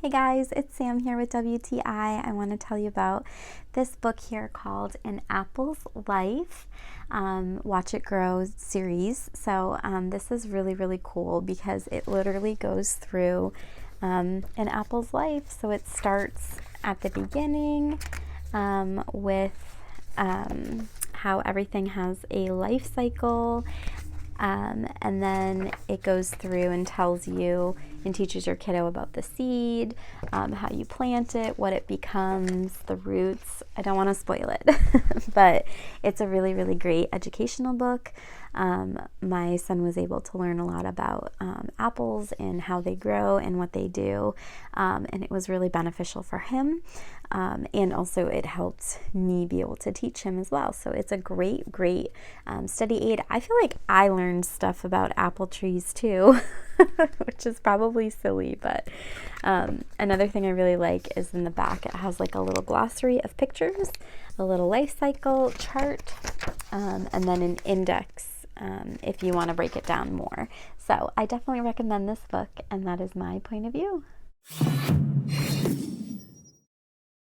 Hey guys, it's Sam here with WTI. I want to tell you about this book here called An Apple's Life, Watch It Grow series. So this is really cool because it literally goes through an apple's life. So it starts at the beginning with how everything has a life cycle. And then it goes through and tells you and teaches your kiddo about the seed, how you plant it, what it becomes, the roots. I don't want to spoil it, but it's a really great educational book. My son was able to learn a lot about apples and how they grow and what they do, and it was really beneficial for him. And also it helped me be able to teach him as well. So it's a great study aid. I feel like I learned stuff about apple trees too, which is probably silly, but another thing I really like is in the back it has like a little glossary of pictures, a little life cycle chart, and then an index if you want to break it down more. So I definitely recommend this book, and that is my point of view.